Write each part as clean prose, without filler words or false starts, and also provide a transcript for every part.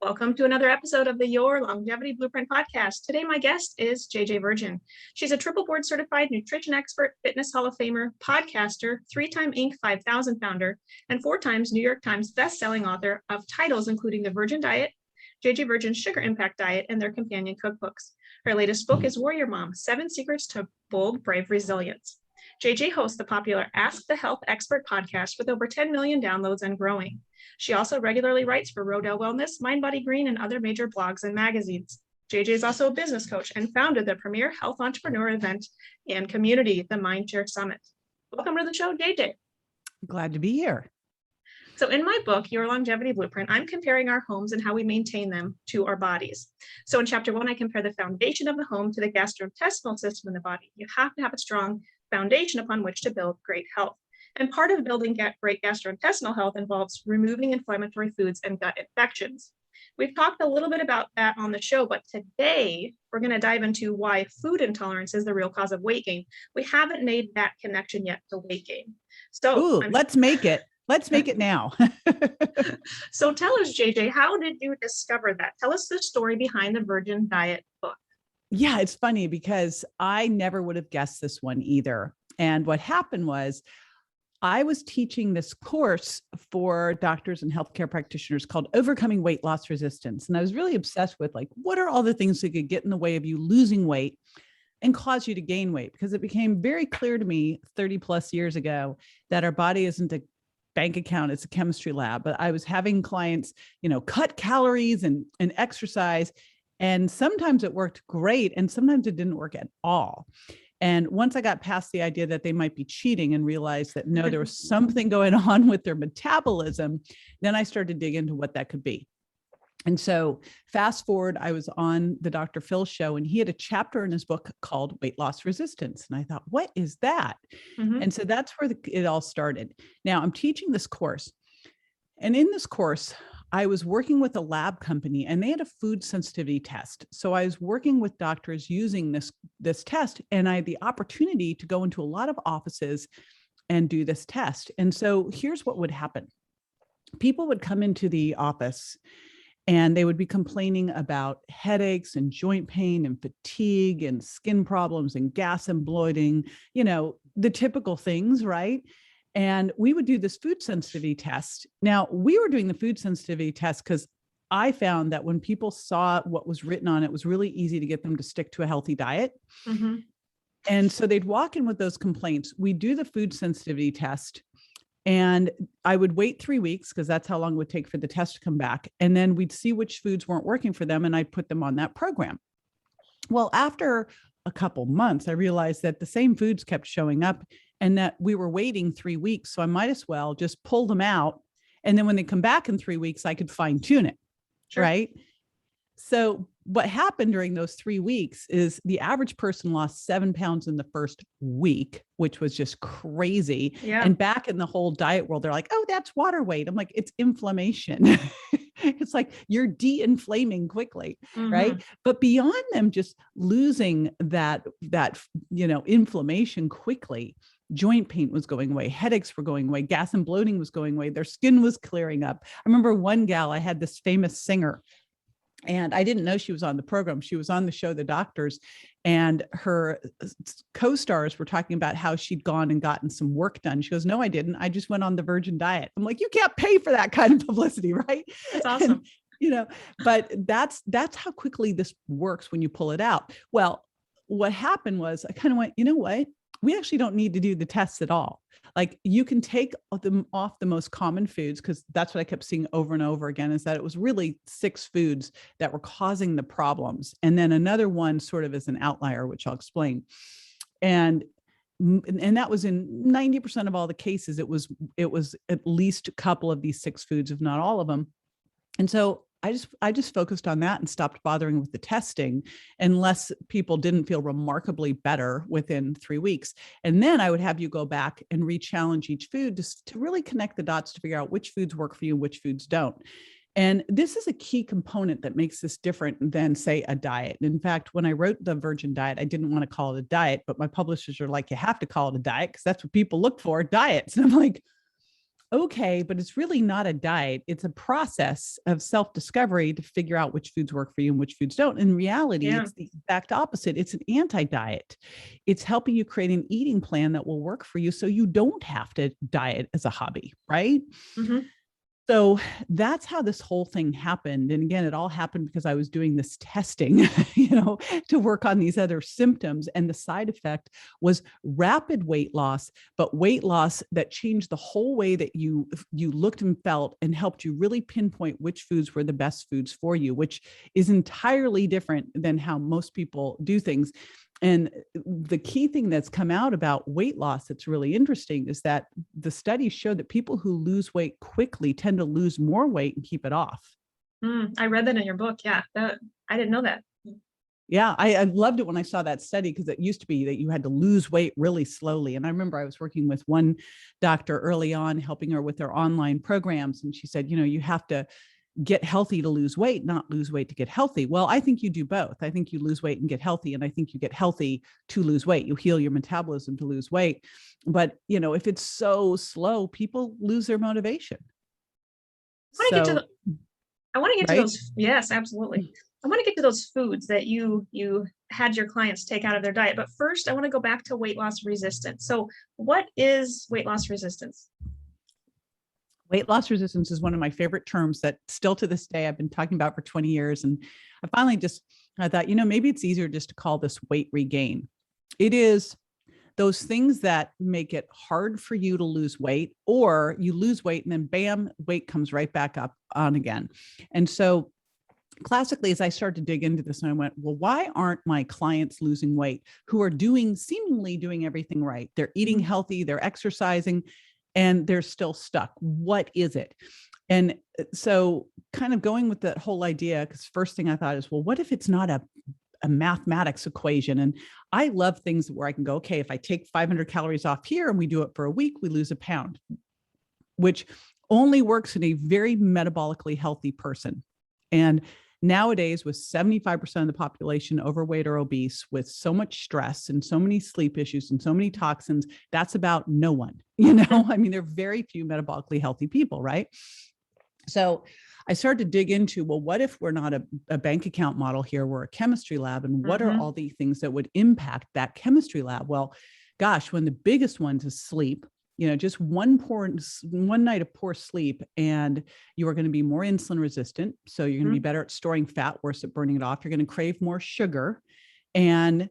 Welcome to another episode of the Your Longevity Blueprint podcast. Today, my guest is JJ Virgin. She's a triple board certified nutrition expert, fitness Hall of Famer, podcaster, 3-time Inc. 5000 founder, and 4 times New York Times bestselling author of titles including The Virgin Diet, JJ Virgin's Sugar Impact Diet, and their companion cookbooks. Her latest book is Warrior Mom: 7 Secrets to Bold, Brave Resilience. JJ hosts the popular Ask the Health Expert podcast with over 10 million downloads and growing. She also regularly writes for Rodale Wellness, Mind Body Green, and other major blogs and magazines. JJ is also a business coach and founded the premier health entrepreneur event and community, the Mindshare Summit. Welcome to the show, JJ. Glad to be here. So in my book, Your Longevity Blueprint, I'm comparing our homes and how we maintain them to our bodies. So in chapter 1, I compare the foundation of the home to the gastrointestinal system in the body. You have to have a strong foundation upon which to build great health. And part of building great gastrointestinal health involves removing inflammatory foods and gut infections. We've talked a little bit about that on the show, but today we're going to dive into why food intolerance is the real cause of weight gain. We haven't made that connection yet to weight gain. So let's make it. Let's make it now. So tell us, JJ, how did you discover that? Tell us the story behind the Virgin Diet book. Yeah, it's funny because I never would have guessed this one either. And what happened was I was teaching this course for doctors and healthcare practitioners called Overcoming Weight Loss Resistance. And I was really obsessed with what are all the things that could get in the way of you losing weight and cause you to gain weight? Because it became very clear to me 30 plus years ago that our body isn't a bank account, it's a chemistry lab. But I was having clients, cut calories and exercise. And sometimes it worked great. And sometimes it didn't work at all. And once I got past the idea that they might be cheating and realized that no, there was something going on with their metabolism, then I started to dig into what that could be. And so fast forward, I was on the Dr. Phil show and he had a chapter in his book called Weight Loss Resistance. And I thought, what is that? Mm-hmm. And so that's where it all started. This I'm teaching this course. And in this course, I was working with a lab company and they had a food sensitivity test. So I was working with doctors using this test, and I had the opportunity to go into a lot of offices and do this test. And so here's what would happen. People would come into the office and they would be complaining about headaches and joint pain and fatigue and skin problems and gas and bloating, the typical things, right? And we would do this food sensitivity test. Now, we were doing the food sensitivity test because I found that when people saw what was written on it, it was really easy to get them to stick to a healthy diet. Mm-hmm. And so they'd walk in with those complaints. We do the food sensitivity test, and I would wait 3 weeks because that's how long it would take for the test to come back. And then we'd see which foods weren't working for them, and I'd put them on that program. Well, after a couple months, I realized that the same foods kept showing up and that we were waiting 3 weeks. So I might as well just pull them out. And then when they come back in 3 weeks, I could fine tune it. Sure. Right. So what happened during those 3 weeks is the average person lost 7 pounds in the first week, which was just crazy. Yeah. And back in the whole diet world, they're like, oh, that's water weight. I'm like, it's inflammation. It's like you're de-inflaming quickly, mm-hmm. right? But beyond them just losing that inflammation quickly, joint pain was going away, headaches were going away, gas and bloating was going away, their skin was clearing up. I remember one gal, I had this famous singer, and I didn't know she was on the program. She was on the show, The Doctors, and her co-stars were talking about how she'd gone and gotten some work done. She goes, no, I didn't. I just went on the Virgin Diet. I'm like, you can't pay for that kind of publicity, right? That's awesome. And, but that's how quickly this works when you pull it out. Well, what happened was I kind of went, you know what? We actually don't need to do the tests at all. Like you can take them off the most common foods, because that's what I kept seeing over and over again, is that it was really 6 foods that were causing the problems. And then another one sort of as an outlier, which I'll explain. And that was in 90% of all the cases, it was at least a couple of these 6 foods, if not all of them. And so I just focused on that and stopped bothering with the testing unless people didn't feel remarkably better within 3 weeks. And then I would have you go back and re-challenge each food to really connect the dots to figure out which foods work for you, which foods don't. And this is a key component that makes this different than, say, a diet. In fact, when I wrote the Virgin Diet, I didn't want to call it a diet, but my publishers are like, you have to call it a diet because that's what people look for, diets. And I'm like, okay, but it's really not a diet. It's a process of self-discovery to figure out which foods work for you and which foods don't. In reality, Yeah. it's the exact opposite. It's an anti-diet. It's helping you create an eating plan that will work for you so you don't have to diet as a hobby, right? Hmm. So that's how this whole thing happened. And again, it all happened because I was doing this testing, to work on these other symptoms. And the side effect was rapid weight loss, but weight loss that changed the whole way that you looked and felt and helped you really pinpoint which foods were the best foods for you, which is entirely different than how most people do things. And the key thing that's come out about weight loss that's really interesting is that the studies show that people who lose weight quickly tend to lose more weight and keep it off. I read that in your book. Yeah, I didn't know that. Yeah, I loved it when I saw that study because it used to be that you had to lose weight really slowly. And I remember I was working with one doctor early on, helping her with their online programs. And she said, you have to get healthy to lose weight, not lose weight to get healthy. Well, I think you do both. I think you lose weight and get healthy. And I think you get healthy to lose weight. You heal your metabolism to lose weight. But, if it's so slow, people lose their motivation. I want to get to So, I want to get to right. those. Yes, absolutely. I want to get to those foods that you had your clients take out of their diet. But first, I want to go back to weight loss resistance. So, what is weight loss resistance? Weight loss resistance is one of my favorite terms that still to this day I've been talking about for 20 years. And I thought, maybe it's easier just to call this weight regain. It is those things that make it hard for you to lose weight, or you lose weight and then bam, weight comes right back up on again. And so classically, as I started to dig into this, and I went, well, why aren't my clients losing weight who are seemingly doing everything right? They're eating healthy, they're exercising, and they're still stuck. What is it? And so kind of going with that whole idea, because first thing I thought is, well, what if it's not a mathematics equation? And I love things where I can go, okay, if I take 500 calories off here and we do it for a week, we lose a pound, which only works in a very metabolically healthy person. And nowadays, with 75% of the population overweight or obese, with so much stress and so many sleep issues and so many toxins, that's about no one. I mean, there are very few metabolically healthy people, right? So I started to dig into, well, what if we're not a bank account model here? We're a chemistry lab. And what are all the things that would impact that chemistry lab? Well, gosh, one of the biggest ones is sleep. Just one night of poor sleep, and you are going to be more insulin resistant. So you're going to be better at storing fat, worse at burning it off. You're going to crave more sugar, and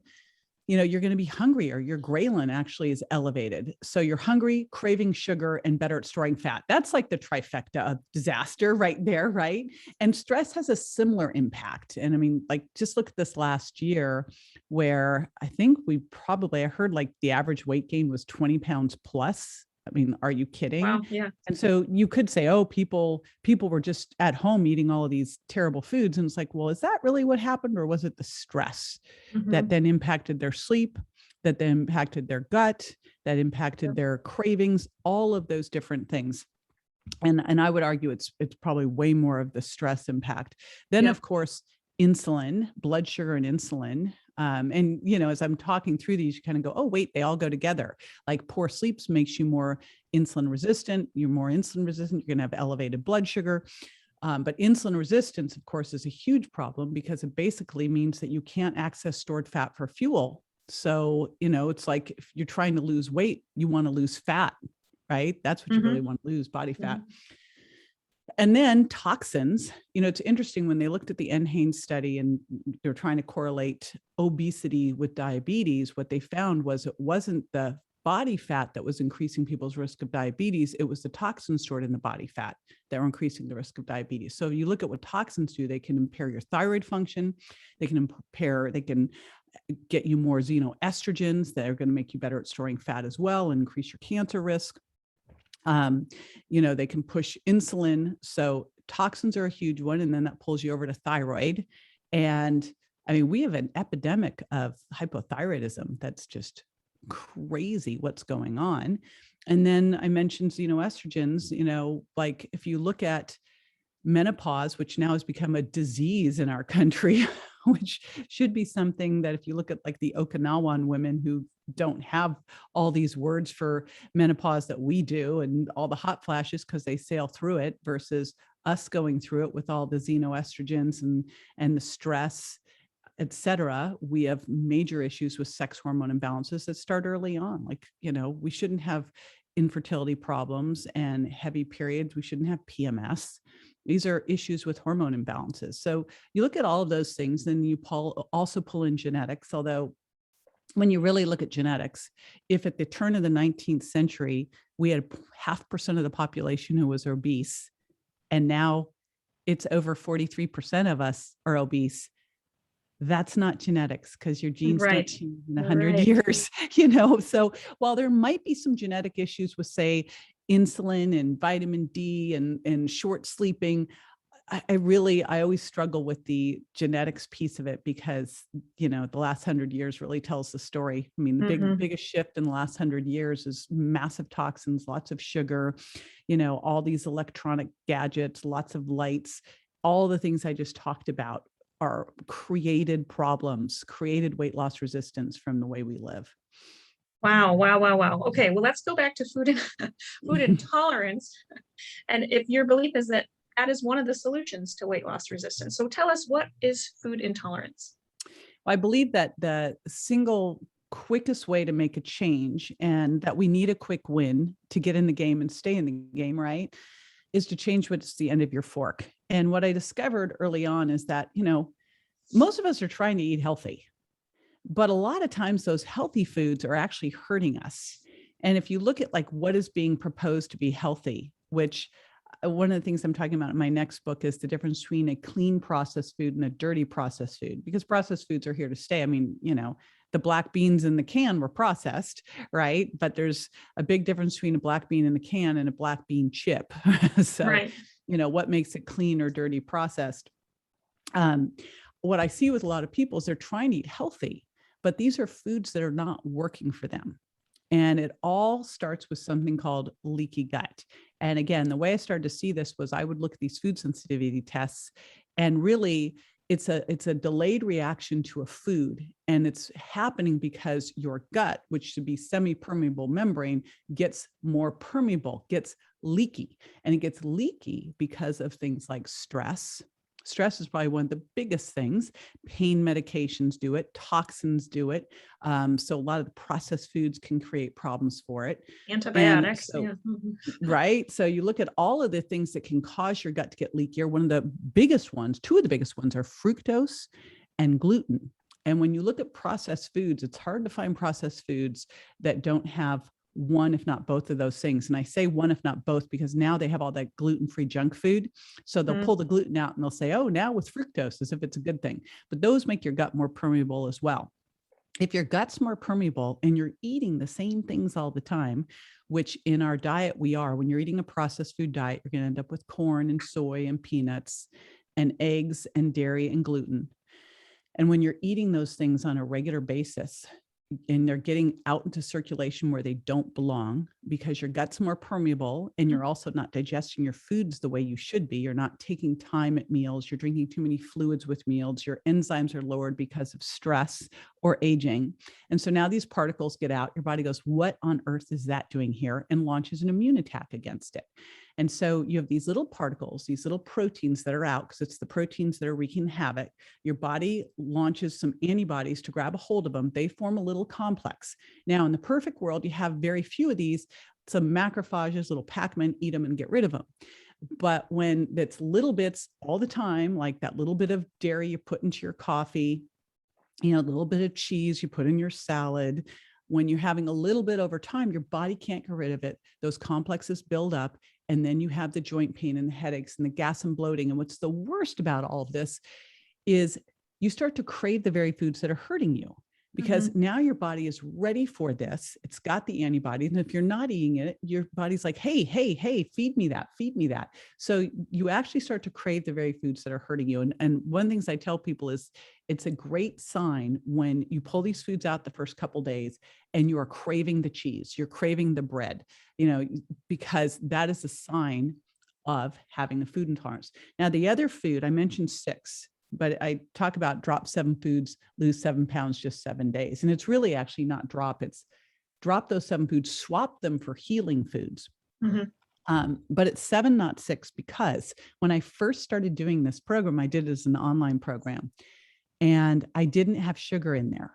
you're going to be hungrier. Your ghrelin actually is elevated. So you're hungry, craving sugar, and better at storing fat. That's like the trifecta of disaster right there, right? And stress has a similar impact. And I mean, like, just look at this last year where I think I heard like the average weight gain was 20 pounds plus. I mean, are you kidding? Wow. Yeah. And so you could say, oh, people were just at home eating all of these terrible foods. And it's like, well, is that really what happened? Or was it the stress that then impacted their sleep, that then impacted their gut, that impacted their cravings, all of those different things? And I would argue it's probably way more of the stress impact. Then, of course, insulin, blood sugar and insulin. And, as I'm talking through these, you kind of go, oh, wait, they all go together. Like poor sleep makes you more insulin resistant. You're more insulin resistant. You're going to have elevated blood sugar. But insulin resistance, of course, is a huge problem because it basically means that you can't access stored fat for fuel. So, it's like if you're trying to lose weight, you want to lose fat, right? That's what you really want to lose, body fat. And then toxins, it's interesting when they looked at the NHANES study and they're trying to correlate obesity with diabetes, what they found was it wasn't the body fat that was increasing people's risk of diabetes. It was the toxins stored in the body fat that were increasing the risk of diabetes. So you look at what toxins do, they can impair your thyroid function. They can get you more xenoestrogens that are going to make you better at storing fat as well and increase your cancer risk. They can push insulin. So toxins are a huge one. And then that pulls you over to thyroid. And I mean, we have an epidemic of hypothyroidism. That's just crazy what's going on. And then I mentioned xenoestrogens, like if you look at menopause, which now has become a disease in our country, which should be something that if you look at like the Okinawan women who don't have all these words for menopause that we do and all the hot flashes because they sail through it, versus us going through it with all the xenoestrogens and the stress, et cetera. We have major issues with sex hormone imbalances that start early on. Like, we shouldn't have infertility problems and heavy periods. We shouldn't have PMS. These are issues with hormone imbalances. So you look at all of those things, then you also pull in genetics. Although when you really look at genetics, if at the turn of the 19th century, we had 0.5% of the population who was obese, and now it's over 43% of us are obese, that's not genetics, because your genes don't change in 100 years, So while there might be some genetic issues with, say, insulin and vitamin D and short sleeping, I always struggle with the genetics piece of it, because, the last 100 years really tells the story. I mean, the biggest shift in the last 100 years is massive toxins, lots of sugar, all these electronic gadgets, lots of lights, all the things I just talked about are created problems, created weight loss resistance from the way we live. Wow. Okay, well, let's go back to food intolerance. And if your belief is that is one of the solutions to weight loss resistance. So tell us, what is food intolerance? I believe that the single quickest way to make a change, and that we need a quick win to get in the game and stay in the game, right, is to change what's the end of your fork. And what I discovered early on is that, most of us are trying to eat healthy, but a lot of times those healthy foods are actually hurting us. And if you look at like what is being proposed to be healthy, which one of the things I'm talking about in my next book is the difference between a clean processed food and a dirty processed food, because processed foods are here to stay. I mean, the black beans in the can were processed, right? But there's a big difference between a black bean in the can and a black bean chip. So, what makes it clean or dirty processed? What I see with a lot of people is they're trying to eat healthy, but these are foods that are not working for them. And it all starts with something called leaky gut. And again, the way I started to see this was I would look at these food sensitivity tests, and really it's a delayed reaction to a food. And it's happening because your gut, which should be semi-permeable membrane, gets more permeable, gets leaky. And it gets leaky because of things like stress. Stress is probably one of the biggest things. Pain medications do it. Toxins do it. So a lot of the processed foods can create problems for it. Antibiotics. Right. So you look at all of the things that can cause your gut to get leakier. One of the biggest ones, two of the biggest ones, are fructose and gluten. And when you look at processed foods, it's hard to find processed foods that don't have one, if not both of those things. And I say one, if not both, because now they have all that gluten-free junk food. So they'll pull the gluten out and they'll say, oh, now with fructose, as if it's a good thing. But those make your gut more permeable as well. If your gut's more permeable and you're eating the same things all the time, which in our diet we are, when you're eating a processed food diet, you're going to end up with corn and soy and peanuts and eggs and dairy and gluten. And when you're eating those things on a regular basis, and they're getting out into circulation where they don't belong, because your gut's more permeable and you're also not digesting your foods the way you should be. You're not taking time at meals. You're drinking too many fluids with meals. Your enzymes are lowered because of stress or aging. And so now these particles get out. Your body goes, what on earth is that doing here? And launches an immune attack against it. And so you have these little particles, these little proteins that are out, because it's the proteins that are wreaking havoc. Your body launches some antibodies to grab a hold of them. They form a little complex. Now, in the perfect world, you have very few of these, some macrophages, little Pac-Man, eat them and get rid of them. But when it's little bits all the time, like that little bit of dairy you put into your coffee, a little bit of cheese you put in your salad, when you're having a little bit over time, your body can't get rid of it. Those complexes build up, and then you have the joint pain and the headaches and the gas and bloating. And what's the worst about all of this is you start to crave the very foods that are hurting you, because now your body is ready for this. It's got the antibodies. And if you're not eating it, your body's like, hey, feed me that, feed me that. So you actually start to crave the very foods that are hurting you. And one of the things I tell people is it's a great sign when you pull these foods out the first couple of days and you are craving the cheese, you're craving the bread, because that is a sign of having a food intolerance. Now, the other food, I mentioned 6. but I talk about drop 7 foods, lose 7 pounds, just 7 days. And it's really actually not drop, it's drop those 7 foods, swap them for healing foods. But it's 7, not 6, because when I first started doing this program, I did it as an online program and I didn't have sugar in there.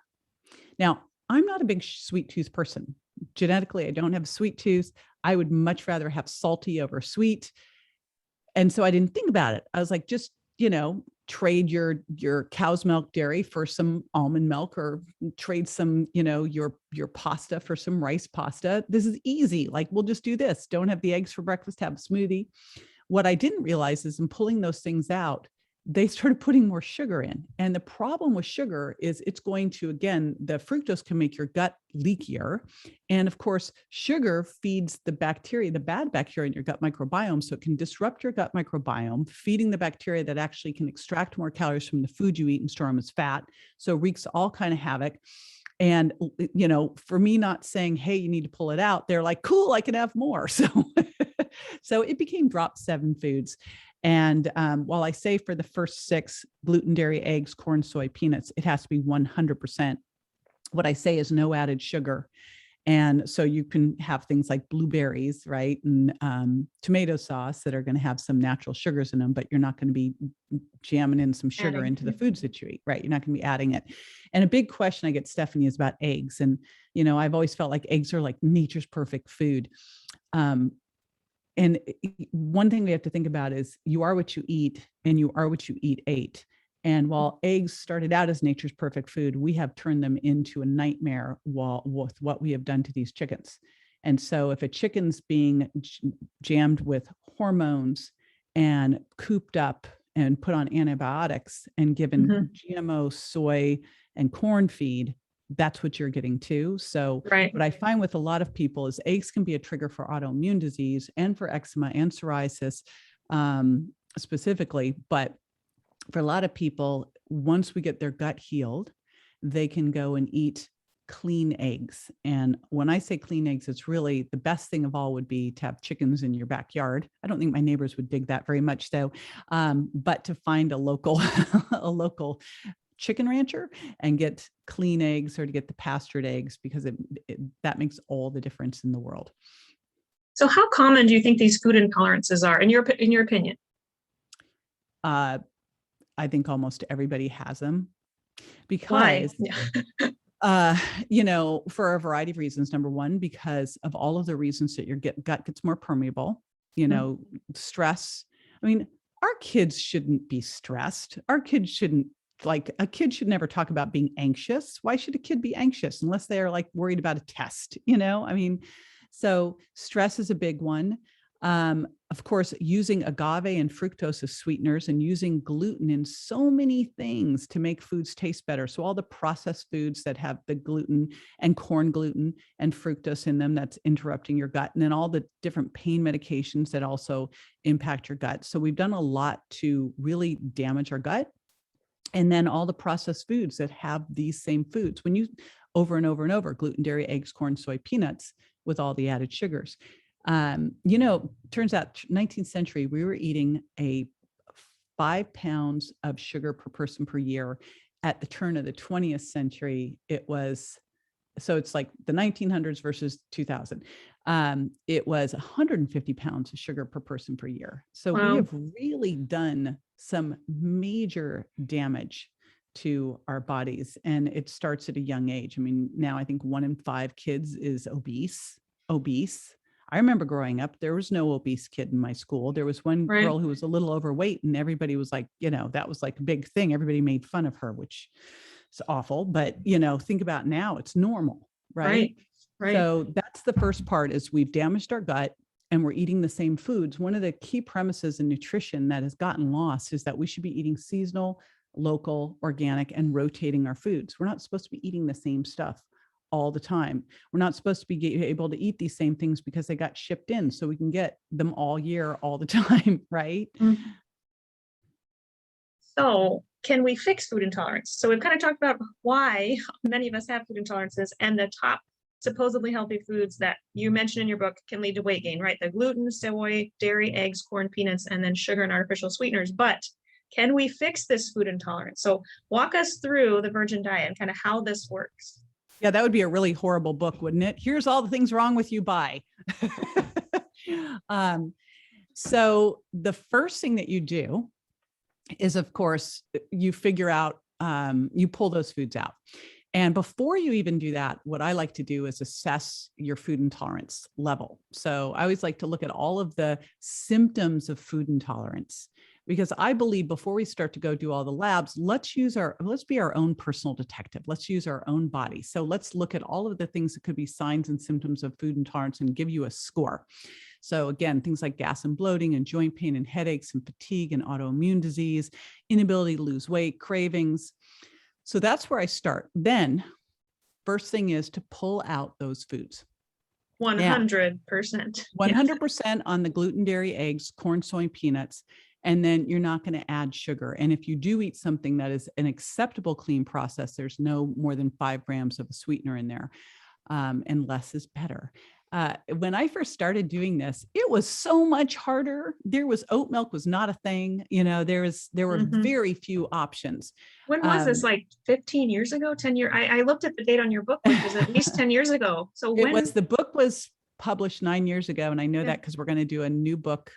Now, I'm not a big sweet tooth person. Genetically, I don't have a sweet tooth. I would much rather have salty over sweet. And so I didn't think about it. I was like, just, trade your cow's milk dairy for some almond milk, or trade some, your pasta for some rice pasta. This is easy. Like, we'll just do this. Don't have the eggs for breakfast, have a smoothie. What I didn't realize is in pulling those things out, they started putting more sugar in. And the problem with sugar is it's going to, again, the fructose can make your gut leakier. And of course, sugar feeds the bacteria, the bad bacteria in your gut microbiome. So it can disrupt your gut microbiome, feeding the bacteria that actually can extract more calories from the food you eat and store them as fat. So it wreaks all kind of havoc. And, for me not saying, hey, you need to pull it out, they're like, cool, I can have more. So it became drop 7 foods. And while I say for the first 6, gluten, dairy, eggs, corn, soy, peanuts, it has to be 100%. What I say is no added sugar. And so you can have things like blueberries, right? And tomato sauce that are going to have some natural sugars in them, but you're not going to be jamming in some sugar into the foods that you eat, right? You're not going to be adding it. And a big question I get, Stephanie, is about eggs. And, I've always felt like eggs are like nature's perfect food. And one thing we have to think about is you are what you eat, and you are what you ate. And while eggs started out as nature's perfect food, we have turned them into a nightmare with what we have done to these chickens. And so if a chicken's being jammed with hormones and cooped up and put on antibiotics and given GMO soy and corn feed, that's what you're getting too. So what I find with a lot of people is eggs can be a trigger for autoimmune disease and for eczema and psoriasis specifically. But for a lot of people, once we get their gut healed, they can go and eat clean eggs. And when I say clean eggs, it's really the best thing of all would be to have chickens in your backyard. I don't think my neighbors would dig that very much though. But to find a local, chicken rancher and get clean eggs, or to get the pastured eggs, because that makes all the difference in the world. So how common do you think these food intolerances are in your opinion? I think almost everybody has them, because, for a variety of reasons. Number one, because of all of the reasons that your gut gets more permeable, stress. I mean, our kids shouldn't be stressed. Our kids shouldn't, a kid should never talk about being anxious. Why should a kid be anxious unless they are worried about a test? So stress is a big one. Of course, using agave and fructose as sweeteners, and using gluten in so many things to make foods taste better. So all the processed foods that have the gluten and corn gluten and fructose in them, that's interrupting your gut. And then all the different pain medications that also impact your gut. So we've done a lot to really damage our gut. And then all the processed foods that have these same foods, when you over and over and over, gluten, dairy, eggs, corn, soy, peanuts, with all the added sugars. Turns out 19th century, we were eating 5 pounds of sugar per person per year. At the turn of the 20th century, so it's like the 1900s versus 2000. It was 150 pounds of sugar per person per year. So we have really done some major damage to our bodies, and it starts at a young age. I mean, now I think 1 in 5 kids is obese. I remember growing up, there was no obese kid in my school. There was one girl who was a little overweight, and everybody was like, that was like a big thing. Everybody made fun of her, which is awful. But, think about now, it's normal, right? So that's the first part, is we've damaged our gut and we're eating the same foods. One of the key premises in nutrition that has gotten lost is that we should be eating seasonal, local, organic, and rotating our foods. We're not supposed to be eating the same stuff all the time. We're not supposed to be able to eat these same things because they got shipped in, so we can get them all year, all the time, right? Mm-hmm. So can we fix food intolerance? So we've kind of talked about why many of us have food intolerances, and the top supposedly healthy foods that you mentioned in your book can lead to weight gain, right? The gluten, soy, dairy, eggs, corn, peanuts, and then sugar and artificial sweeteners. But Can we fix this food intolerance? So walk us through the virgin diet and kind of how this works. Yeah, that would be a really horrible book, wouldn't it? Here's all the things wrong with you. Bye. um, so the first thing that you do is, of course, you figure out, you pull those foods out. And before you even do that, what I like to do is assess your food intolerance level. So I always like to look at all of the symptoms of food intolerance, because I believe before we start to go do all the labs, let's be our own personal detective. Let's use our own body. So let's look at all of the things that could be signs and symptoms of food intolerance and give you a score. So again, things like gas and bloating and joint pain and headaches and fatigue and autoimmune disease, inability to lose weight, cravings. So that's where I start. Then first thing is to pull out those foods. 100%. 100% on the gluten, dairy, eggs, corn, soy, and peanuts. And then you're not going to add sugar. And if you do eat something that is an acceptable clean process, there's no more than 5 grams of a sweetener in there. And less is better. When I first started doing this, it was so much harder. Oat milk was not a thing. There were very few options. When was this? Like 15 years ago, 10 years? I looked at the date on your book, which was at least 10 years ago. So the book was published 9 years ago. And I know that because we're going to do a new book,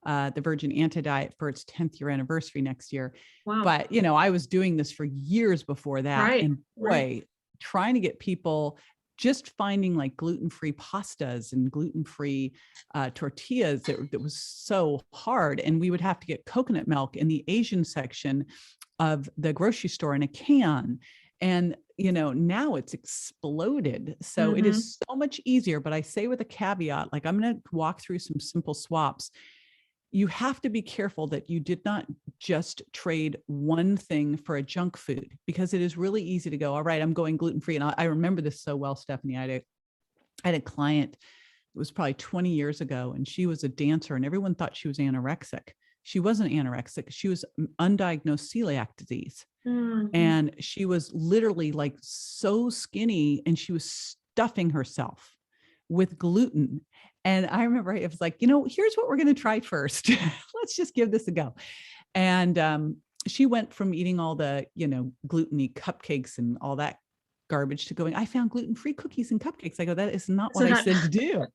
The Virgin Anti-Diet, for its 10th year anniversary next year. Wow. But, I was doing this for years before that. Right. And boy, trying to get people just finding like gluten-free pastas and gluten-free tortillas, that was so hard. And we would have to get coconut milk in the Asian section of the grocery store in a can. And, now it's exploded. So it is so much easier. But I say with a caveat, like I'm going to walk through some simple swaps. You have to be careful that you did not just trade one thing for a junk food, because it is really easy to go, all right, I'm going gluten-free. And I remember this so well, Stephanie. I had a client, it was probably 20 years ago, and she was a dancer and everyone thought she was anorexic. She wasn't anorexic. She was undiagnosed celiac disease. And she was literally like so skinny, and she was stuffing herself with gluten. And I remember it was like, here's what we're going to try first. Let's just give this a go. And she went from eating all the, gluten-y cupcakes and all that garbage to going, I found gluten-free cookies and cupcakes. I go, that is not what I said to do.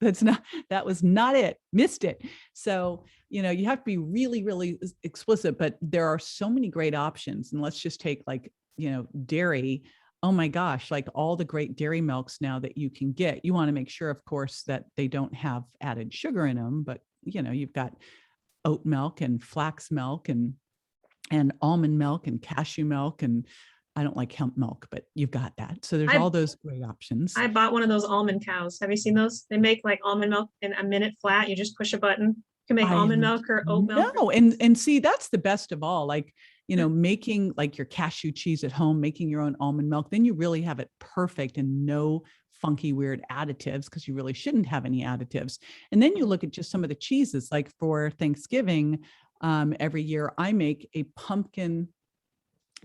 That was not it. Missed it. So, you have to be really, really explicit, but there are so many great options. And let's just take like, dairy. Oh my gosh, like all the great dairy milks now that you can get. You want to make sure, of course, that they don't have added sugar in them, but you've got oat milk and flax milk and almond milk and cashew milk, and I don't like hemp milk, but you've got that. So there's all those great options. I bought one of those almond cows. Have you seen those? They make like almond milk in a minute flat. You just push a button. You can make almond milk or oat milk. No, and see, that's the best of all. Like, making like your cashew cheese at home, making your own almond milk, then you really have it perfect and no funky, weird additives, because you really shouldn't have any additives. And then you look at just some of the cheeses, like for Thanksgiving, every year I make a pumpkin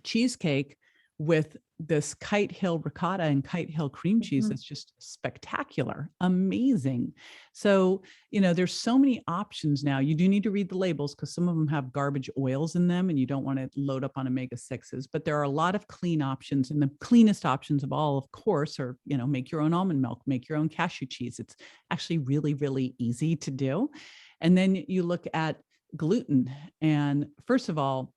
cheesecake with this Kite Hill ricotta and Kite Hill cream cheese. That's just spectacular, amazing. So, there's so many options now. You do need to read the labels, because some of them have garbage oils in them and you don't want to load up on omega-6s, but there are a lot of clean options, and the cleanest options of all, of course, are, make your own almond milk, make your own cashew cheese. It's actually really, really easy to do. And then you look at gluten. And first of all,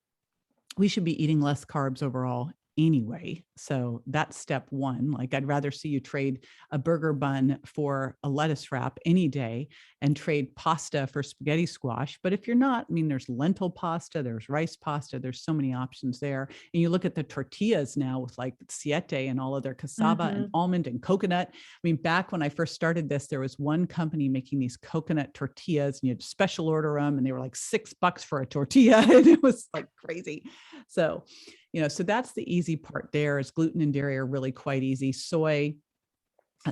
we should be eating less carbs overall anyway. So that's step one. Like, I'd rather see you trade a burger bun for a lettuce wrap any day and trade pasta for spaghetti squash. But if you're not, there's lentil pasta, there's rice pasta, there's so many options there. And you look at the tortillas now with like siete and all of their cassava and almond and coconut. Back when I first started this, there was one company making these coconut tortillas, and you had to special order them, and they were like $6 for a tortilla. And it was like crazy. So, so that's the easy part there. Is gluten and dairy are really quite easy. Soy,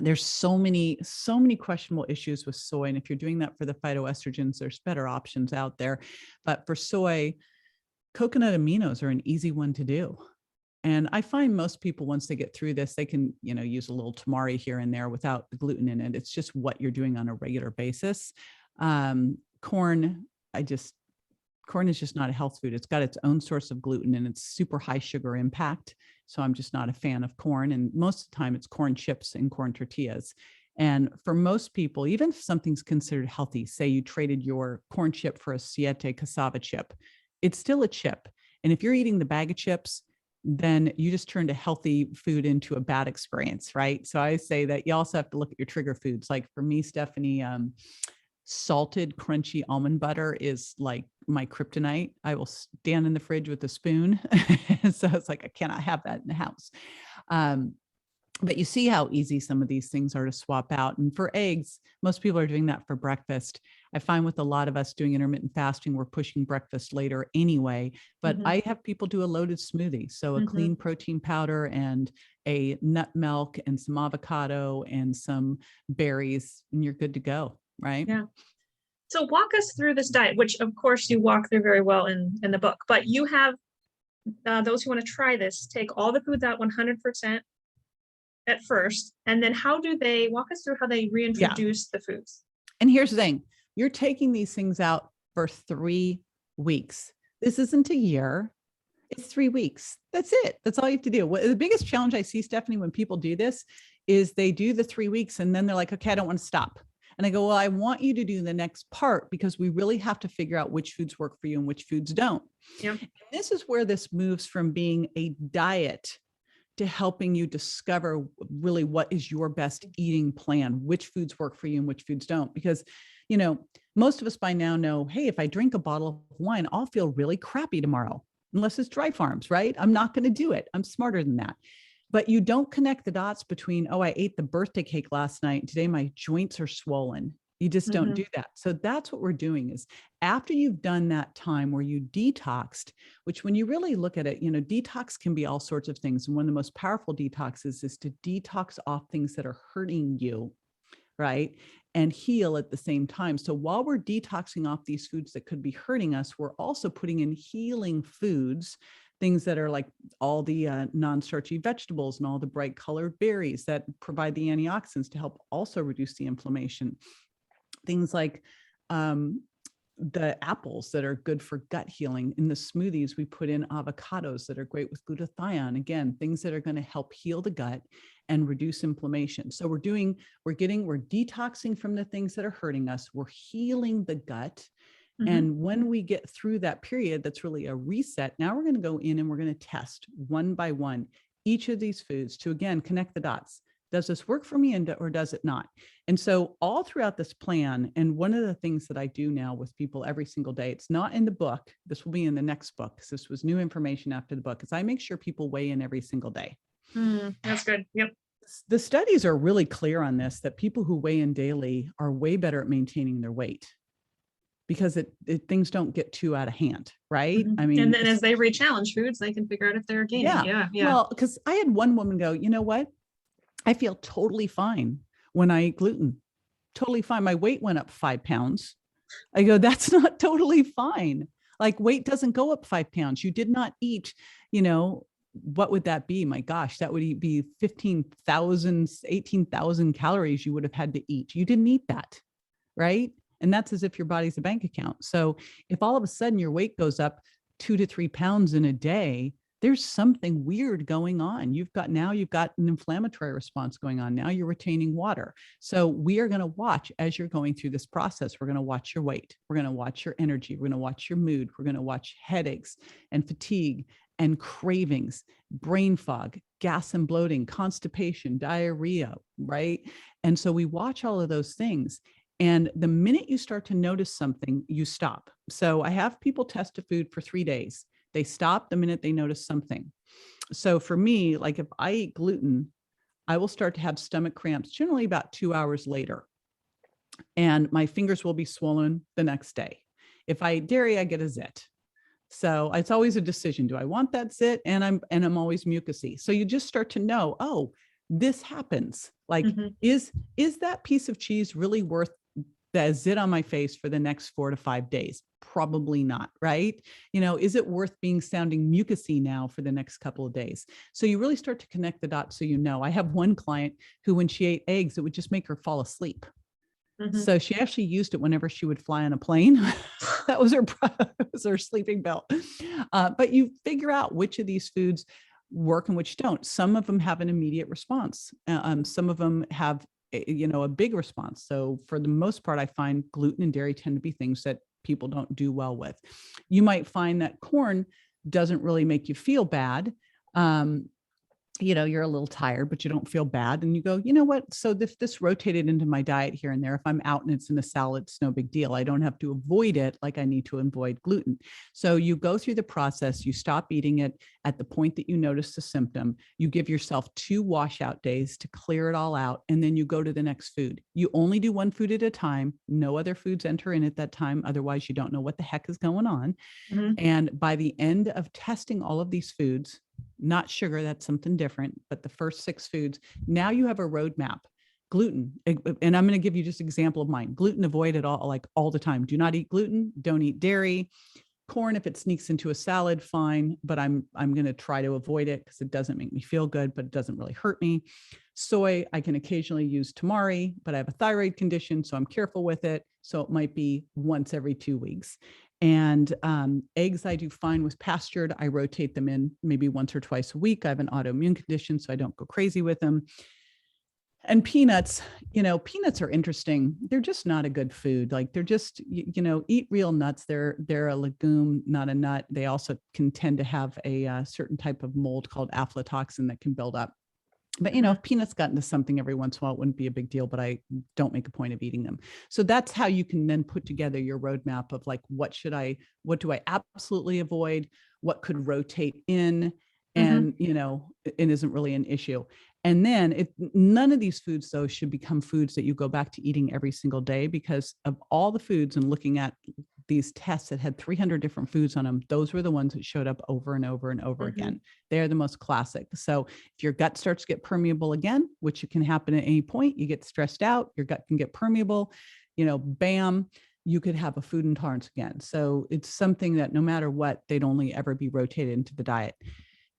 there's so many questionable issues with soy. And if you're doing that for the phytoestrogens, there's better options out there. But for soy, coconut aminos are an easy one to do. And I find most people, once they get through this, they can, use a little tamari here and there without the gluten in it. It's just what you're doing on a regular basis. Corn, Corn is just not a health food. It's got its own source of gluten and it's super high sugar impact. So I'm just not a fan of corn. And most of the time it's corn chips and corn tortillas. And for most people, even if something's considered healthy, say you traded your corn chip for a siete cassava chip, it's still a chip. And if you're eating the bag of chips, then you just turned a healthy food into a bad experience, right? So I say that you also have to look at your trigger foods. Like for me, Stephanie, salted, crunchy almond butter is like my kryptonite. I will stand in the fridge with a spoon. So it's like, I cannot have that in the house. But you see how easy some of these things are to swap out. And for eggs, most people are doing that for breakfast. I find with a lot of us doing intermittent fasting, we're pushing breakfast later anyway. But I have people do a loaded smoothie. So a clean protein powder and a nut milk and some avocado and some berries, and you're good to go, right? Yeah. So walk us through this diet, which of course you walk through very well in the book, but you have those who want to try this, take all the foods out 100% at first, and then how do they walk us through how they reintroduce the foods? And here's the thing, you're taking these things out for 3 weeks. This isn't a year. It's 3 weeks. That's it. That's all you have to do. The biggest challenge I see, Stephanie, when people do this is they do the 3 weeks and then they're like, okay, I don't want to stop. And I go, well, I want you to do the next part because we really have to figure out which foods work for you and which foods don't. Yep. And this is where this moves from being a diet to helping you discover really what is your best eating plan, which foods work for you and which foods don't. Because, you know, most of us by now know, hey, if I drink a bottle of wine, I'll feel really crappy tomorrow, unless it's Dry Farms, right? I'm not going to do it. I'm smarter than that. But you don't connect the dots between, oh, I ate the birthday cake last night. Today my joints are swollen. You just don't do that. So that's what we're doing is after you've done that time where you detoxed, which when you really look at it, you know, detox can be all sorts of things. And one of the most powerful detoxes is to detox off things that are hurting you, right? And heal at the same time. So while we're detoxing off these foods that could be hurting us, we're also putting in healing foods, things that are like all the non-starchy vegetables and all the bright colored berries that provide the antioxidants to help also reduce the inflammation. Things like the apples that are good for gut healing. In the smoothies, we put in avocados that are great with glutathione. Again, things that are going to help heal the gut and reduce inflammation. So we're detoxing from the things that are hurting us. We're healing the gut. And when we get through that period, that's really a reset. Now we're going to go in and we're going to test one by one each of these foods to, again, connect the dots. Does this work for me or does it not? And so all throughout this plan, and one of the things that I do now with people every single day, it's not in the book. This will be in the next book because this was new information after the book, is I make sure people weigh in every single day. That's good. Yep. The studies are really clear on this, that people who weigh in daily are way better at maintaining their weight because things don't get too out of hand, right? I mean, and then as they re-challenge foods, they can figure out if they're gaining. Yeah. Well, because I had one woman go, you know what? I feel totally fine when I eat gluten. Totally fine. My weight went up 5 pounds. I go, that's not totally fine. Like weight doesn't go up 5 pounds. You did not eat, you know, what would that be? My gosh, that would be 15,000, 18,000 calories you would have had to eat. You didn't eat that, right? And that's as if your body's a bank account. So if all of a sudden your weight goes up 2 to 3 pounds in a day, there's something weird going on. You've got an inflammatory response going on. Now you're retaining water. So we are going to watch as you're going through this process. We're going to watch your weight. We're going to watch your energy. We're going to watch your mood. We're going to watch headaches and fatigue and cravings, brain fog, gas and bloating, constipation, diarrhea, right? And so we watch all of those things. And the minute you start to notice something, you stop. So I have people test a food for 3 days. They stop the minute they notice something. So for me, like if I eat gluten, I will start to have stomach cramps generally about 2 hours later. And my fingers will be swollen the next day. If I eat dairy, I get a zit. So it's always a decision. Do I want that zit? And I'm always mucousy. So you just start to know, oh, this happens. Like, is that piece of cheese really worth the zit on my face for the next 4 to 5 days? Probably not, right? You know, is it worth sounding mucousy now for the next couple of days? So you really start to connect the dots. So, you know, I have one client who, when she ate eggs, it would just make her fall asleep. So she actually used it whenever she would fly on a plane. That was her sleeping belt. But you figure out which of these foods work and which don't. Some of them have an immediate response. Some of them have, a big response. So for the most part, I find gluten and dairy tend to be things that people don't do well with. You might find that corn doesn't really make you feel bad. You're a little tired, but you don't feel bad. And you go, you know what? So if this rotated into my diet here and there, if I'm out and it's in a salad, it's no big deal. I don't have to avoid it like I need to avoid gluten. So you go through the process, you stop eating it at the point that you notice the symptom. You give yourself 2 washout days to clear it all out. And then you go to the next food. You only do one food at a time. No other foods enter in at that time. Otherwise, you don't know what the heck is going on. And by the end of testing all of these foods, not sugar, that's something different, but the first 6 foods, now you have a roadmap. Gluten, and I'm going to give you just an example of mine. Gluten, avoid it all the time. Do not eat gluten, don't eat dairy. Corn, if it sneaks into a salad, fine, but I'm going to try to avoid it because it doesn't make me feel good, but it doesn't really hurt me. Soy, I can occasionally use tamari, but I have a thyroid condition, so I'm careful with it. So it might be once every 2 weeks. And eggs, I do fine with pastured. I rotate them in maybe once or twice a week. I have an autoimmune condition, so I don't go crazy with them. And peanuts, peanuts are interesting. They're just not a good food. Like they're just, eat real nuts. They're a legume, not a nut. They also can tend to have a certain type of mold called aflatoxin that can build up. But, if peanuts got into something every once in a while, it wouldn't be a big deal, but I don't make a point of eating them. So that's how you can then put together your roadmap of like, what do I absolutely avoid? What could rotate in? And, it isn't really an issue. And then none of these foods, though, should become foods that you go back to eating every single day, because of all the foods and looking at these tests that had 300 different foods on them, those were the ones that showed up over and over and over again. They're the most classic. So if your gut starts to get permeable again, which can happen at any point, you get stressed out, your gut can get permeable, bam, you could have a food intolerance again. So it's something that no matter what, they'd only ever be rotated into the diet.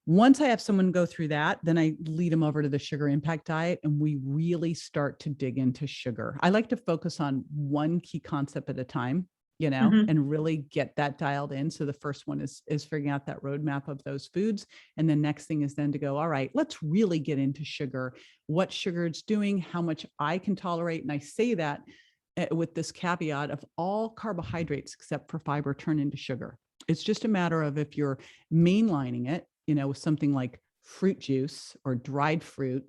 Once I have someone go through that, then I lead them over to the sugar impact diet, and we really start to dig into sugar. I like to focus on one key concept at a time, and really get that dialed in. So the first one is figuring out that roadmap of those foods. And the next thing is then to go, all right, let's really get into sugar, what sugar it's doing, how much I can tolerate. And I say that with this caveat of all carbohydrates except for fiber turn into sugar. It's just a matter of if you're mainlining it, with something like fruit juice or dried fruit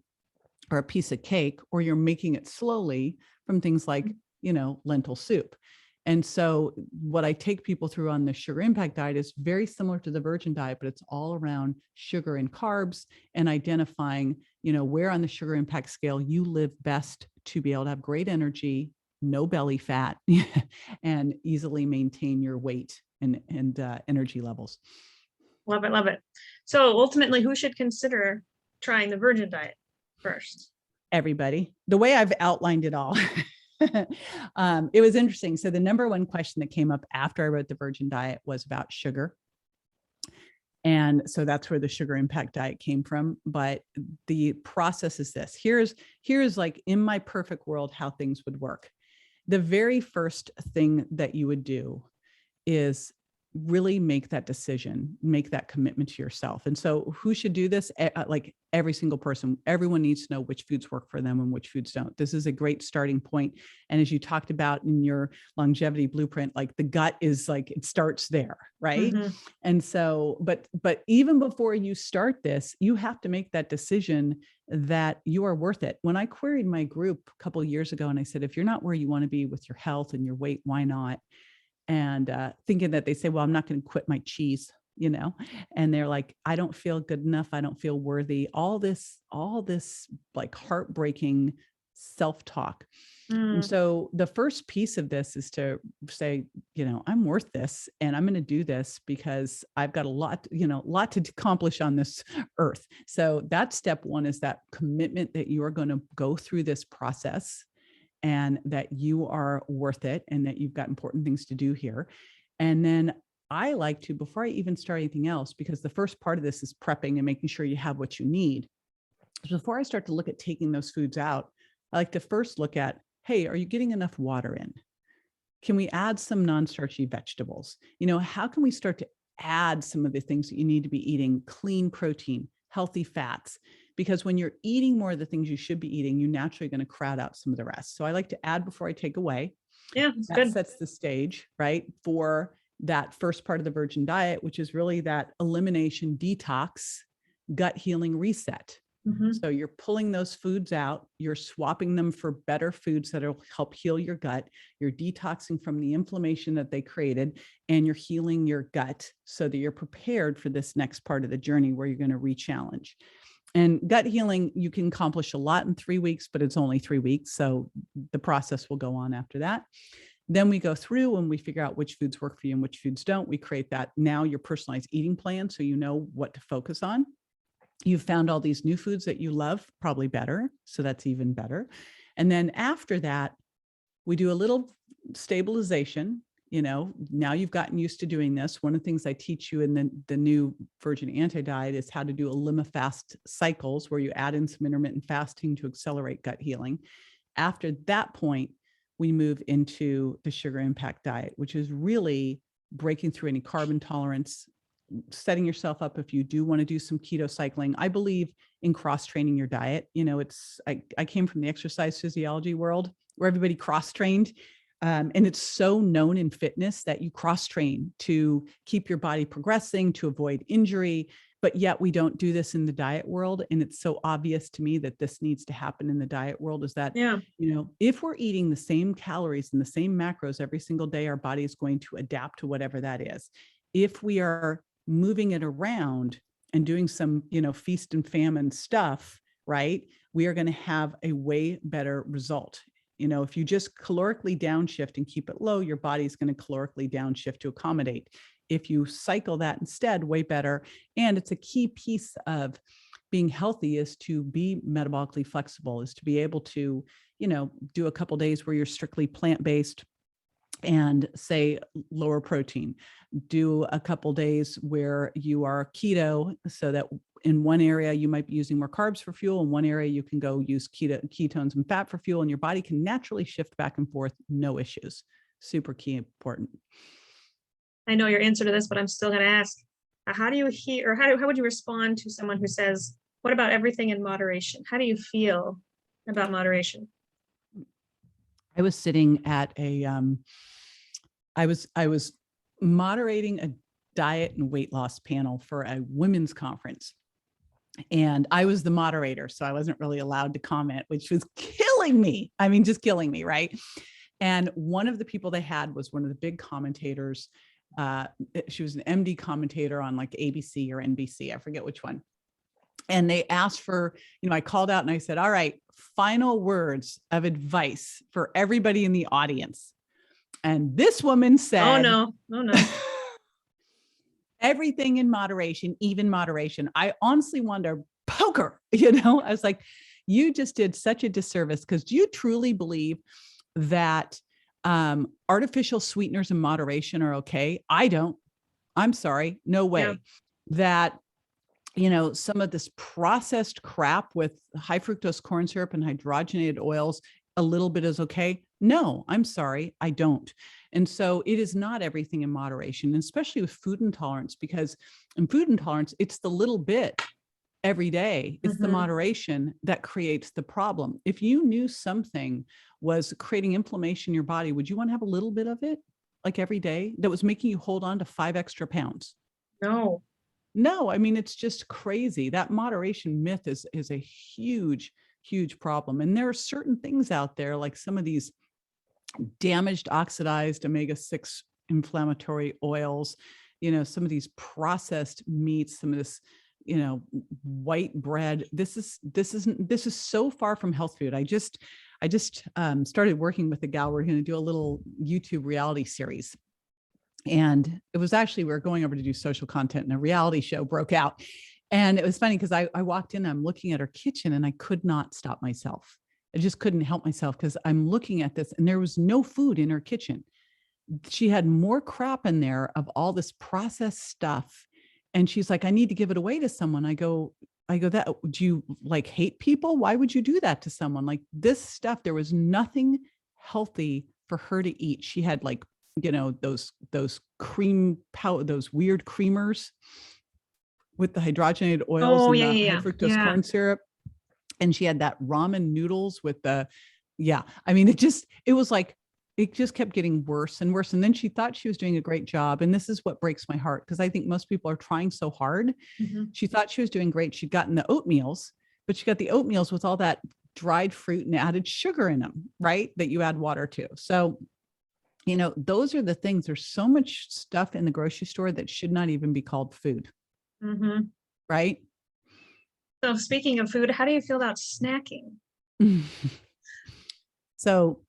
or a piece of cake, or you're making it slowly from things like, lentil soup. And so what I take people through on the sugar impact diet is very similar to the virgin diet, but it's all around sugar and carbs and identifying, where on the sugar impact scale you live best to be able to have great energy, no belly fat, and easily maintain your weight and energy levels. Love it. Love it. So ultimately, who should consider trying the virgin diet first? Everybody. The way I've outlined it all. It was interesting. So the number one question that came up after I wrote the virgin diet was about sugar. And so that's where the sugar impact diet came from. But the process is this. Here's like in my perfect world, how things would work. The very first thing that you would do is really make that decision, make that commitment to yourself. And so who should do this? Like every single person, everyone needs to know which foods work for them and which foods don't. This is a great starting point. And as you talked about in your longevity blueprint, like the gut is like, it starts there, right? And so, but even before you start this, you have to make that decision that you are worth it. When I queried my group a couple of years ago, and I said, if you're not where you want to be with your health and your weight, why not? And thinking that they say, well, I'm not going to quit my cheese, and they're like, I don't feel good enough. I don't feel worthy. All this like heartbreaking self-talk. And so the first piece of this is to say, I'm worth this, and I'm going to do this because I've got a lot to accomplish on this earth. So that's step one, is that commitment that you are going to go through this process, and that you are worth it, and that you've got important things to do here. And then I like to, before I even start anything else, because the first part of this is prepping and making sure you have what you need. Before I start to look at taking those foods out, I like to first look at, hey, are you getting enough water in? Can we add some non-starchy vegetables? How can we start to add some of the things that you need to be eating? Clean protein, healthy fats, because when you're eating more of the things you should be eating, you're naturally going to crowd out some of the rest. So I like to add before I take away. Yeah, it's That good. sets the stage, right, for that first part of the virgin diet, which is really that elimination detox, gut healing reset. So you're pulling those foods out, you're swapping them for better foods that will help heal your gut, you're detoxing from the inflammation that they created, and you're healing your gut so that you're prepared for this next part of the journey where you're going to re-challenge. And gut healing, you can accomplish a lot in 3 weeks, but it's only 3 weeks. So the process will go on after that. Then we go through and we figure out which foods work for you and which foods don't. We create that now your personalized eating plan so you know what to focus on. You've found all these new foods that you love, probably better. So that's even better. And then after that, we do a little stabilization. Now you've gotten used to doing this. One of the things I teach you in the new Virgin Anti-Diet is how to do elimifast cycles where you add in some intermittent fasting to accelerate gut healing. After that point, we move into the sugar impact diet, which is really breaking through any carb intolerance, setting yourself up if you do want to do some keto cycling. I believe in cross-training your diet. I came from the exercise physiology world where everybody cross-trained. And it's so known in fitness that you cross-train to keep your body progressing, to avoid injury. But yet we don't do this in the diet world. And it's so obvious to me that this needs to happen in the diet world is that, if we're eating the same calories and the same macros every single day, our body is going to adapt to whatever that is. If we are moving it around and doing some, feast and famine stuff, right, we are going to have a way better result. If you just calorically downshift and keep it low, your body's going to calorically downshift to accommodate. If you cycle that instead, way better. And it's a key piece of being healthy is to be metabolically flexible, is to be able to, do a couple days where you're strictly plant-based and say lower protein, do a couple days where you are keto so that in one area you might be using more carbs for fuel. In one area you can go use ketones and fat for fuel, and your body can naturally shift back and forth, no issues. Super key, important. I know your answer to this, but I'm still going to ask, how do you hear, or how would you respond to someone who says, what about everything in moderation? How do you feel about moderation? I was sitting at I was moderating a diet and weight loss panel for a women's conference. And I was the moderator, so I wasn't really allowed to comment, which was killing me. I mean, just killing me, right? And one of the people they had was one of the big commentators. She was an MD commentator on like ABC or NBC, I forget which one. And they asked for, I called out and I said, all right, final words of advice for everybody in the audience. And this woman said, oh no. Everything in moderation, even moderation. I honestly wanted to poke her, I was like, you just did such a disservice, because do you truly believe that artificial sweeteners in moderation are okay? I don't. I'm sorry. No way. Yeah. That, some of this processed crap with high fructose corn syrup and hydrogenated oils, a little bit is okay. No, I'm sorry, I don't. And so it is not everything in moderation, especially with food intolerance, because in food intolerance, it's the little bit every day. It's the moderation that creates the problem. If you knew something was creating inflammation in your body, would you want to have a little bit of it, like every day, that was making you hold on to 5 extra pounds? No, I mean, it's just crazy. That moderation myth is a huge, huge problem. And there are certain things out there, like some of these damaged, oxidized omega-6 inflammatory oils, some of these processed meats, some of this, white bread. This is so far from health food. I just started working with a gal. We're going to do a little YouTube reality series. And it was actually, we were going over to do social content, and a reality show broke out. And it was funny because I walked in, I'm looking at her kitchen, and I could not stop myself. I just couldn't help myself, because I'm looking at this and there was no food in her kitchen. She had more crap in there of all this processed stuff. And she's like, I need to give it away to someone. I go, that, do you like hate people? Why would you do that to someone? Like this stuff, there was nothing healthy for her to eat. She had like, those cream powder, those weird creamers with the hydrogenated oils Oh, and yeah, the yeah, high yeah. fructose Yeah. corn syrup. And she had that ramen noodles with I mean, it was like, it just kept getting worse and worse. And then she thought she was doing a great job. And this is what breaks my heart, because I think most people are trying so hard. Mhm. She thought she was doing great. She'd gotten the oatmeals, but she got the oatmeals with all that dried fruit and added sugar in them, right? That you add water to. So, those are the things. There's so much stuff in the grocery store that should not even be called food, Mhm. right? So speaking of food, how do you feel about snacking? So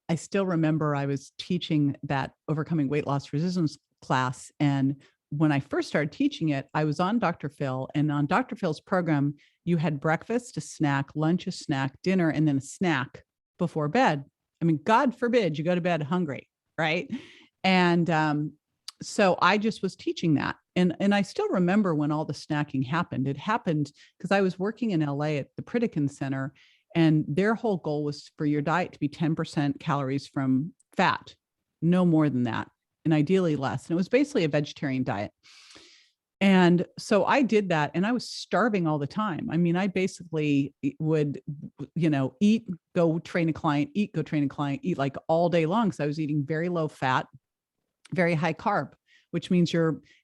I still remember I was teaching that overcoming weight loss resistance class. And when I first started teaching it, I was on Dr. Phil, and on Dr. Phil's program, you had breakfast, a snack, lunch, a snack, dinner, and then a snack before bed. I mean, God forbid you go to bed hungry, right? And so I just was teaching that. And I still remember when all the snacking happened. It happened because I was working in LA at the Pritikin Center, and their whole goal was for your diet to be 10% calories from fat, no more than that, and ideally less. And it was basically a vegetarian diet. And so I did that, and I was starving all the time. I mean, I basically would, eat, go train a client, eat, go train a client, eat like all day long. So I was eating very low fat, very high carb, which means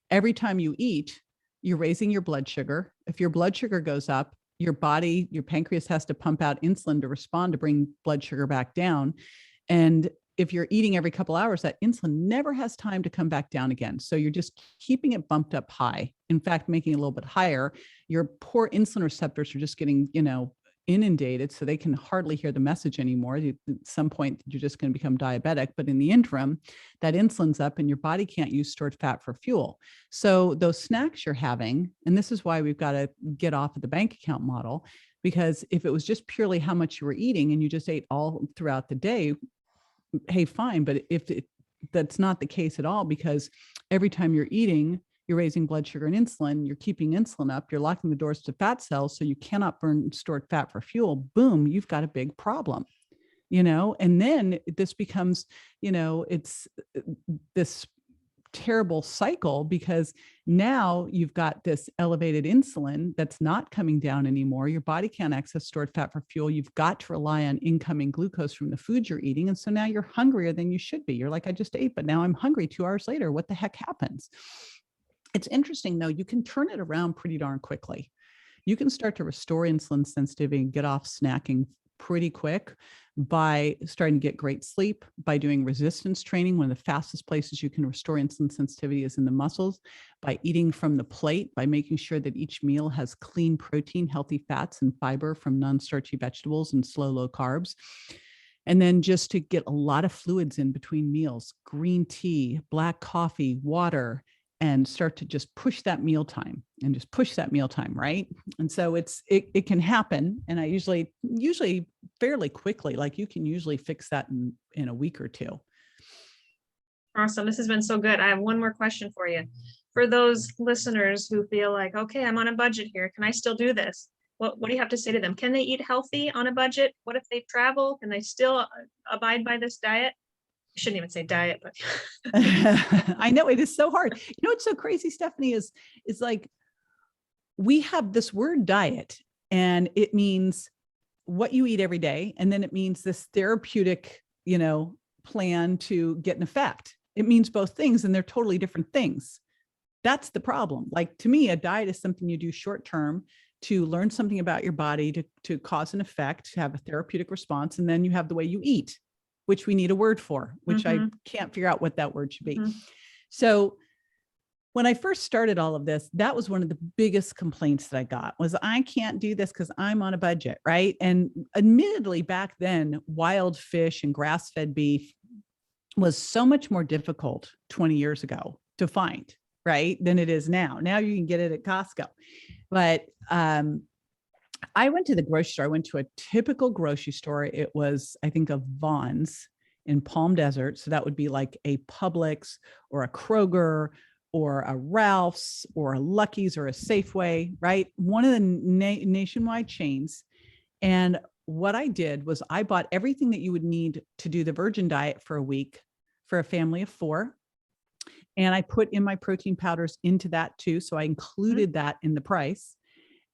every time you eat, you're raising your blood sugar. If your blood sugar goes up, your pancreas has to pump out insulin to respond to bring blood sugar back down. And if you're eating every couple hours, that insulin never has time to come back down again. So you're just keeping it bumped up high. In fact, making it a little bit higher. Your poor insulin receptors are just getting, inundated, so they can hardly hear the message anymore. At some point, you're just going to become diabetic. But in the interim, that insulin's up and your body can't use stored fat for fuel. So those snacks you're having, and this is why we've got to get off of the bank account model, because if it was just purely how much you were eating and you just ate all throughout the day, hey, fine. But that's not the case at all, because every time you're eating, you're raising blood sugar and insulin, you're keeping insulin up, you're locking the doors to fat cells, so you cannot burn stored fat for fuel. Boom, you've got a big problem, and then this becomes, it's this terrible cycle, because now you've got this elevated insulin that's not coming down anymore. Your body can't access stored fat for fuel. You've got to rely on incoming glucose from the food you're eating. And so now you're hungrier than you should be. You're like, I just ate, but now I'm hungry 2 hours later. What the heck happens? It's interesting, though. You can turn it around pretty darn quickly. You can start to restore insulin sensitivity and get off snacking pretty quick by starting to get great sleep, by doing resistance training. One of the fastest places you can restore insulin sensitivity is in the muscles, by eating from the plate, by making sure that each meal has clean protein, healthy fats, and fiber from non-starchy vegetables and low carbs. And then just to get a lot of fluids in between meals, green tea, black coffee, water, and start to just push that mealtime right? And so it can happen. And I usually fairly quickly, like you can usually fix that in a week or two. Awesome. This has been so good. I have one more question for you. For those listeners who feel like, okay, I'm on a budget here, can I still do this? What do you have to say to them? Can they eat healthy on a budget? What if they travel? Can they still abide by this diet? I shouldn't even say diet, but I know it is so hard. What's so crazy, Stephanie, is like, we have this word diet, and it means what you eat every day. And then it means this therapeutic, plan to get an effect. It means both things, and they're totally different things. That's the problem. Like, to me, a diet is something you do short term to learn something about your body, to cause an effect, to have a therapeutic response. And then you have the way you eat, which we need a word for, which I can't figure out what that word should be. So when I first started all of this, that was one of the biggest complaints that I got, was I can't do this because I'm on a budget, right? And admittedly, back then, wild fish and grass-fed beef was so much more difficult 20 years ago to find, right, than it is now. Now you can get it at Costco. But I went to the grocery store. I went to a typical grocery store. It was, I think, a Vons in Palm Desert. So that would be like a Publix or a Kroger or a Ralph's or a Lucky's or a Safeway, right? One of the nationwide chains. And what I did was I bought everything that you would need to do the virgin diet for a week for a family of 4. And I put in my protein powders into that too. So I included that in the price.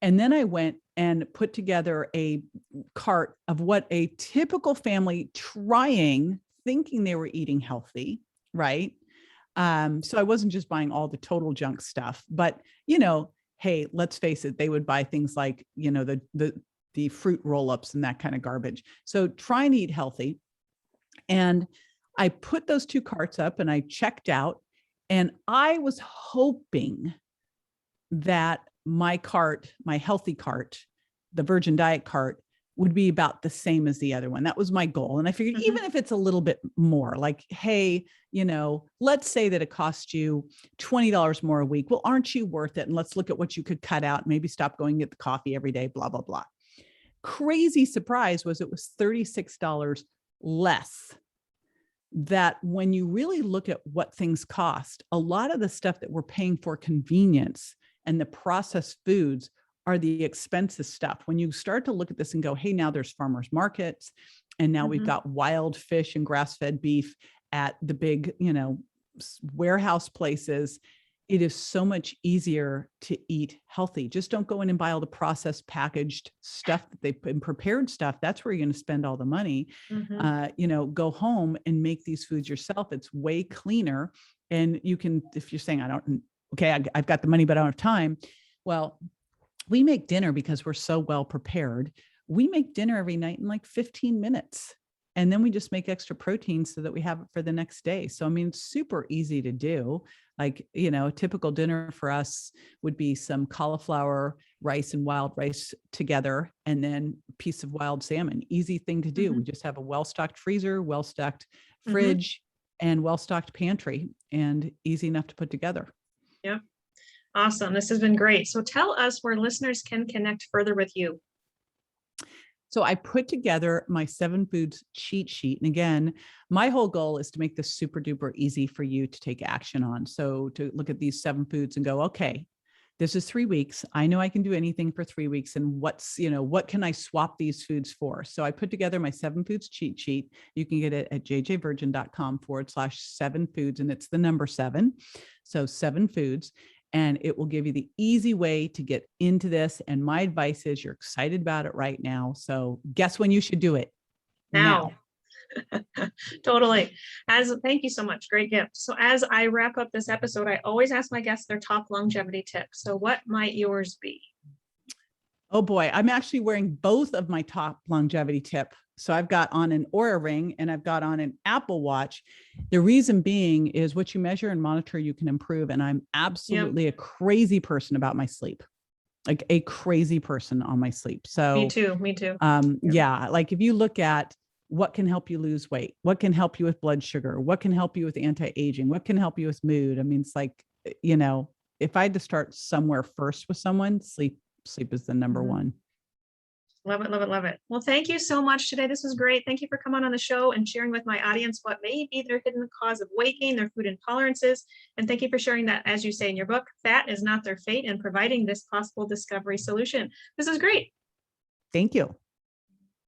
And then I went and put together a cart of what a typical family thinking they were eating healthy, right? So I wasn't just buying all the total junk stuff, but hey, let's face it, they would buy things like, the fruit roll-ups and that kind of garbage. So try and eat healthy. And I put those 2 carts up and I checked out, and I was hoping that my cart, my healthy cart, the virgin diet cart, would be about the same as the other one. That was my goal. And I figured even if it's a little bit more, like, hey, let's say that it cost you $20 more a week. Well, aren't you worth it? And let's look at what you could cut out, maybe stop going to get the coffee every day, blah, blah, blah. Crazy surprise was it was $36 less. That when you really look at what things cost, a lot of the stuff that we're paying for convenience and the processed foods are the expensive stuff. When you start to look at this and go, hey, now there's farmers markets, and now we've got wild fish and grass-fed beef at the big, warehouse places, it is so much easier to eat healthy. Just don't go in and buy all the processed packaged stuff that they've been prepared stuff. That's where you're going to spend all the money. Go home and make these foods yourself. It's way cleaner. And you can, if you're saying, I've got the money, but I don't have time. Well, we make dinner because we're so well prepared. We make dinner every night in like 15 minutes. And then we just make extra protein so that we have it for the next day. So, I mean, it's super easy to do. Like, a typical dinner for us would be some cauliflower, rice and wild rice together, and then a piece of wild salmon. Easy thing to do. We just have a well-stocked freezer, well-stocked fridge, and well-stocked pantry, and easy enough to put together. Yeah. Awesome. This has been great. So tell us where listeners can connect further with you. So I put together my 7 foods cheat sheet. And again, my whole goal is to make this super duper easy for you to take action on. So to look at these 7 foods and go, okay, this is 3 weeks. I know I can do anything for 3 weeks. And what can I swap these foods for? So I put together my 7 foods cheat sheet. You can get it at jjvirgin.com/7 foods. And it's the number 7. So 7 foods. And it will give you the easy way to get into this. And my advice is you're excited about it right now. So guess when you should do it? Now. Totally. Thank you so much. Great gift. So as I wrap up this episode, I always ask my guests their top longevity tips. So what might yours be? Oh boy, I'm actually wearing both of my top longevity tip. So I've got on an Oura ring and I've got on an Apple Watch. The reason being is what you measure and monitor, you can improve. And I'm absolutely a crazy person about my sleep, like a crazy person on my sleep. So me too. Yeah. Like if you look at what can help you lose weight, what can help you with blood sugar, what can help you with anti-aging, what can help you with mood. I mean, it's like, if I had to start somewhere first with someone, sleep is the number one. Love it, love it, love it. Well, thank you so much today. This was great. Thank you for coming on the show and sharing with my audience what may be their hidden cause of weight gain, their food intolerances. And thank you for sharing that, as you say in your book, fat is not their fate, and providing this possible discovery solution. This is great. Thank you.